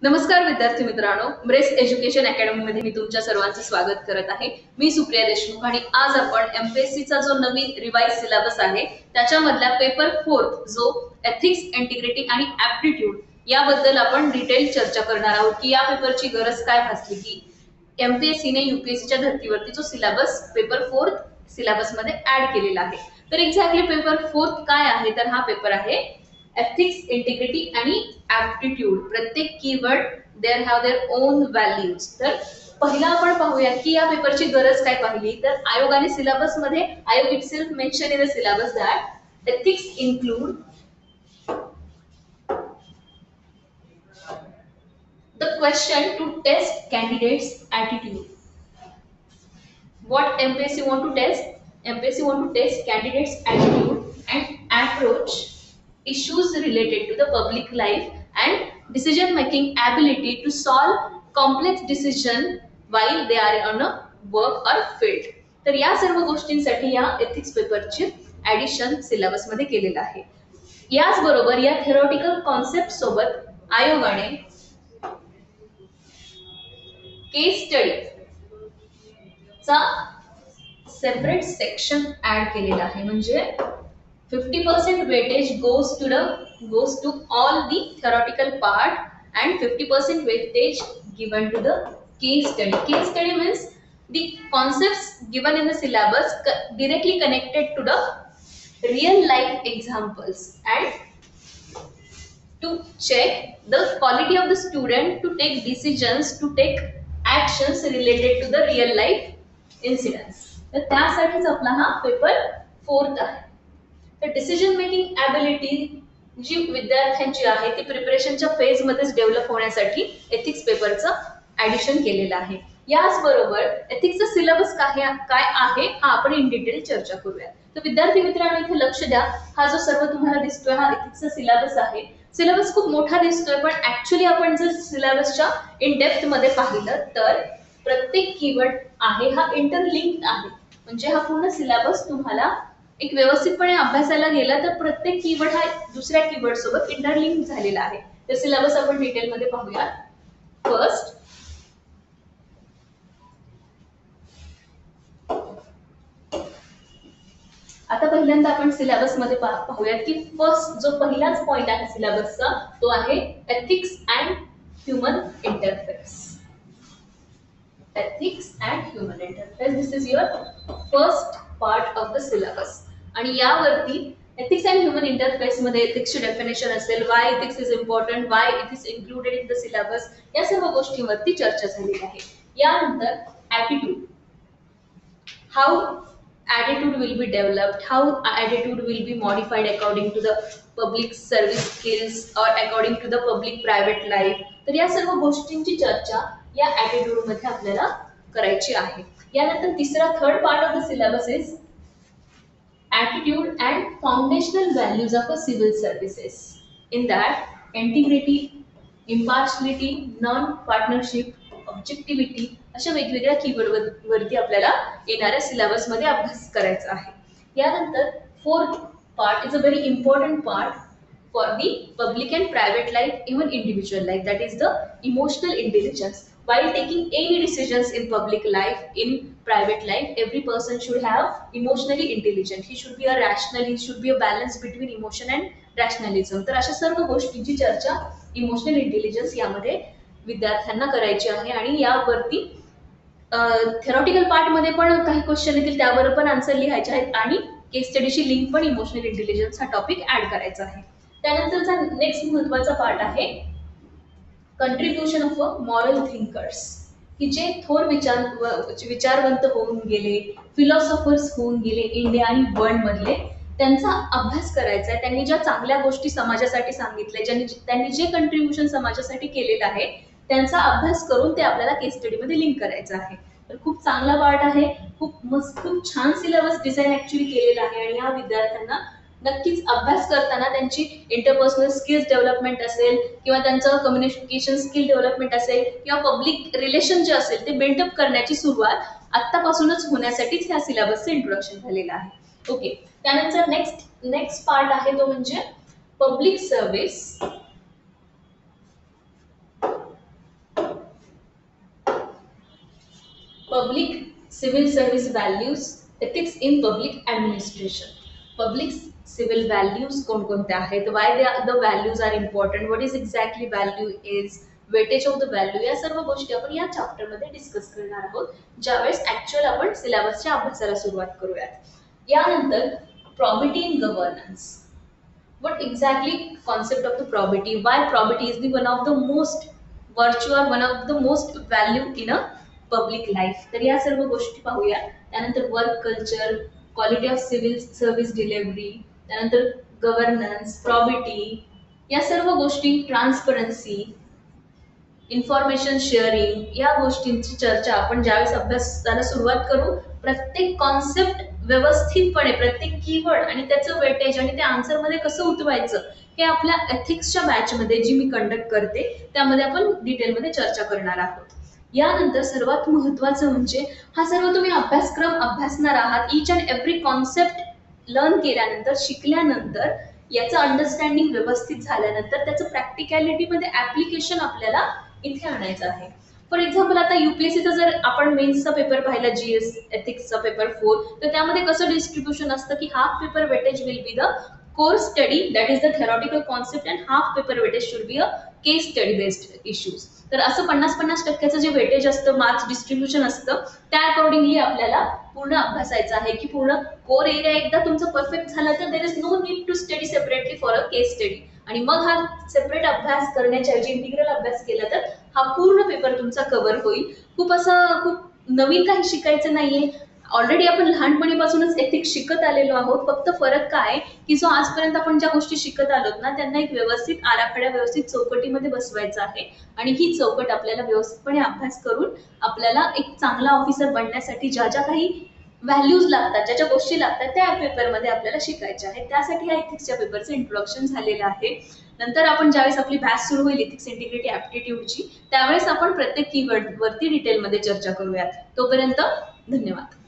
नमस्कार विद्यार्थी मित्रांनो, ब्रेस एज्युकेशन अकॅडमी मध्ये मी तुमच्या सर्वांचं स्वागत करत आहे। मी सुप्रिया देशमुख आणि आज आपण एमपीएससी चा जो नवीन रिवाइज सिलेबस आहे त्याच्यामधला पेपर 4 जो एथिक्स, इंटिग्रिटी आणि ऍप्टिट्यूड याबद्दल आपण डिटेल चर्चा करणार आहोत की या पेपरची गरज काय भासली की एमपीएससी ने यूपीएससी च्या धर्तीवरती जो सिलेबस पेपर 4 सिलेबस मध्ये ऍड केलेला आहे। तर एक्झॅक्टली पेपर 4 काय आहे तर हा पेपर आहे एथिक्स, इंटिग्रिटी आणि ऍप्टिट्यूड। प्रत्येक keyword there have their own values. तर पहिला आपण पाहूया की या पेपरची गरज काय पाहिली तर आयोगाने सिलेबस मध्ये आयोग itself mention in the syllabus that ethics include the question to test candidates attitude. What MPSC want to test? MPSC want to test candidates attitude and approach issues related to the public life and decision making ability to solve complex decision while they are on a work or field. तर या सर्व गोष्टींसाठी या ethics पेपरचे addition syllabus मध्ये केलेलं आहे। याच बरोबर या थेरोटिकल कॉन्सेप्ट सोबत आयोगाने केस स्टडी चा सेपरेट सेक्शन ऍड केलेला आहे। म्हणजे 50% weightage goes to all the theoretical part and 50% weightage given to the case study. Case study means the concepts given in the syllabus directly connected to the real life examples and to check the quality of the student to take decisions, to take actions related to the real life incidents. तर त्यासाठीच आपला हा paper 4 आहे। तर decision making ability जी विद्यार्थ्यांची आहे ती प्रिपरेशनच्या phase मध्येच डेव्हलप होण्यासाठी एथिक्स पेपरचं ऍडिशन केलेलं आहे। याच बरोबर एथिक्सचा सिलेबस काय आहे हा आपण इन डिटेल चर्चा करूया। तर विद्यार्थी मित्रांनो इथे लक्ष द्या, हा जो सर्व तुम्हाला दिसतोय हा एथिक्सचा सिलेबस आहे। सिलेबस खूप मोठा दिसतोय पण ऍक्च्युअली आपण जर सिलेबसच्या इन डेप्थ मध्ये पाहिलं तर प्रत्येक कीवर्ड आहे हा इंटरलिंक्ड आहे। म्हणजे हा पूर्ण सिलेबस तुम्हाला एक व्यवस्थितपणे अभ्यासाला गेला तर प्रत्येक कीवर्ड हा दुसऱ्या कीवर्ड सोबत इंटरलिंक झालेला आहे। तर सिलेबस आपण डिटेल मध्ये पाहूया। फर्स्ट आता पहिल्यांदा आपण सिलेबस मध्ये पाहूया की फर्स्ट जो पहिलाच पॉइंट आहे सिलेबसचा तो आहे ethics and human interface. Ethics and human interface this is your first part of the syllabus. आणि यावरती एथिक्स अँड ह्यूमन इंटरफेस मध्ये एथिक्सची डेफिनेशन असेल, why ethics is important, why it is included in the syllabus, या सर्व गोष्टींवरती चर्चा झालेली आहे। यानंतर attitude, how attitude will be developed, how attitude will be modified according to the public service skills or according to the public private life। तर या सर्व गोष्टींची चर्चा या attitude मध्ये आपल्याला करायची आहे। यानंतर तिसरा third part of the syllabus is attitude and foundational values of a civil services. In that integrity, impartiality, non partnership, ऑब्जेक्टिव्हिटी अशा वेगवेगळ्या कीवर्ड वरती आपल्याला येणाऱ्या सिलेबस मध्ये अभ्यास करायचा आहे। यानंतर fourth part is a very important part for the public and private life, even individual life, that is the emotional intelligence. While taking any decisions in public life, in private life, every person should have emotionally intelligent. He should be a rational. He should be a balance between emotion and rationalism. तर अशा सर्व गोष्टींची चर्चा emotional intelligence यामध्ये विद्यार्थ्यांना करायची आहे। आणि यावरती थेरॉटिकल पार्ट मध्ये पण काही क्वेश्चन येतील, त्यावर पण आन्सर लिहायचे आहेत आणि केस स्टडीची लिंक पण इमोशनल इंटेलिजन्स हा टॉपिक ऍड करायचा आहे। त्यानंतरचा नेक्स्ट महत्त्वाचा पार्ट आहे contribution of a moral thinkers, की जे थोर विचारवंत होऊन गेले, फिलॉसॉफर्स होऊन गेले इंडिया आणि वर्ल्ड मधले, त्यांचा अभ्यास करायचा आहे। त्यांनी ज्या चांगल्या गोष्टी समाजासाठी सांगितल्या, त्यांनी जे कंट्रीब्युशन समाजासाठी केलेलं आहे त्यांचा अभ्यास करून ते आपल्याला केस स्टडी मध्ये लिंक करायचं आहे। तर खूप चांगला पार्ट आहे, खूप छान सिलेबस डिझाईन ऍक्च्युअली केलेला आहे। आणि या विद्यार्थ्यांना नक्कीच अभ्यास करताना त्यांची इंटरपर्सनल स्किल्स डेव्हलपमेंट असेल किंवा त्यांचं कम्युनिकेशन स्किल डेव्हलपमेंट असेल किंवा पब्लिक रिलेशन जे असेल ते बिल्डअप करण्याची सुरुवात आत्तापासूनच होण्यासाठीच ह्या सिलेबसचं इंट्रोडक्शन झालेलं आहे। ओके, त्यानंतर नेक्स्ट पार्ट आहे तो म्हणजे public service civil service values, ethics in public administration. Public civil values कोणकोणत्या आहेत, why the values are important, what is exactly value is, weightage of the value, या सर्व गोष्टी आपण या चॅप्टरमध्ये डिस्कस करणार आहोत ज्यावेळेस ऍक्च्युअल आपण सिलेबसच्या अभ्यासाला सुरुवात करूयात. यानंतर probity in governance. What exactly concept of the probity? Why probity is the one of the most virtue or one of the most value in a public life? तर या सर्व गोष्टी पाहूया. त्यानंतर work culture, quality of civil service delivery, त्यानंतर governance, probity, या सर्व गोष्टी, ट्रान्सपरन्सी, इन्फॉर्मेशन शेअरिंग, या गोष्टींची चर्चा आपण ज्यावेळेस अभ्यासाला सुरुवात करू, प्रत्येक कॉन्सेप्ट व्यवस्थितपणे, प्रत्येक कीवर्ड आणि त्याचं वेटेज आणि त्या आन्सर मध्ये कसं उतरवायचं हे आपल्या एथिक्सच्या बॅच मध्ये जी मी कंडक्ट करते त्यामध्ये आपण डिटेलमध्ये चर्चा करणार आहोत. यानंतर सर्वात महत्त्वाचं म्हणजे हा सर्व तुम्ही अभ्यासक्रम अभ्यासणार आहात. Each and every concept learn केल्यानंतर, शिकल्यानंतर, याचं अंडरस्टँडिंग व्यवस्थित झाल्यानंतर त्याचं प्रॅक्टिकॅलिटीमध्ये ऍप्लिकेशन आपल्याला इथे आणायचं आहे. फॉर एक्झाम्पल आता युपीएससीचा जर आपण मेन्सचा पेपर पाहिला, जीएस एथिक्सचा पेपर 4, तर त्यामध्ये कसं डिस्ट्रीब्युशन असतं की half paper weightage will be the core study, that is the theoretical concept, and half paper weightage should be a case study based issues. तर असं 50-50% जे वेटेज असतं, मार्क्स डिस्ट्रीब्युशन असतं, त्या अकॉर्डिंगली आपल्याला पूर्ण अभ्यासायचं आहे की पूर्ण कोर एरिया एकदा तुमचं परफेक्ट झाला तर there is no need to study separately for a case study. आणि मग हा सेपरेट अभ्यास करण्याच्या ऐवजी इंटिग्रल अभ्यास केला तर हा पूर्ण पेपर तुमचा कव्हर होईल. खूप नवीन काही शिकायचं नाहीये. ऑलरेडी आपण लहानपणीपासूनच एथिक्स शिकत आलेलो आहोत. फक्त फरक काय की जो आजपर्यंत आपण ज्या गोष्टी शिकत आलोत ना त्यांना एक व्यवस्थित आराखड्या, व्यवस्थित चौकटीमध्ये बसवायचं आहे. आणि ही चौकट आपल्याला व्यवस्थितपणे अभ्यास करून आपल्याला एक चांगला ऑफिसर बनण्यासाठी ज्या ज्या काही व्हॅल्यूज लागतात, ज्या ज्या गोष्टी लागतात त्या पेपरमध्ये आपल्याला शिकायच्या आहेत. त्यासाठी या एथिक्सच्या पेपरचं इंट्रोडक्शन झालेलं आहे. नंतर आपण ज्यावेळेस आपली बॅच सुरू होईल एथिक्स इंटिग्रिटी ॲप्टिट्यूडची, त्यावेळेस आपण प्रत्येक कीवर्ड वरती डिटेलमध्ये चर्चा करूयात. तोपर्यंत धन्यवाद.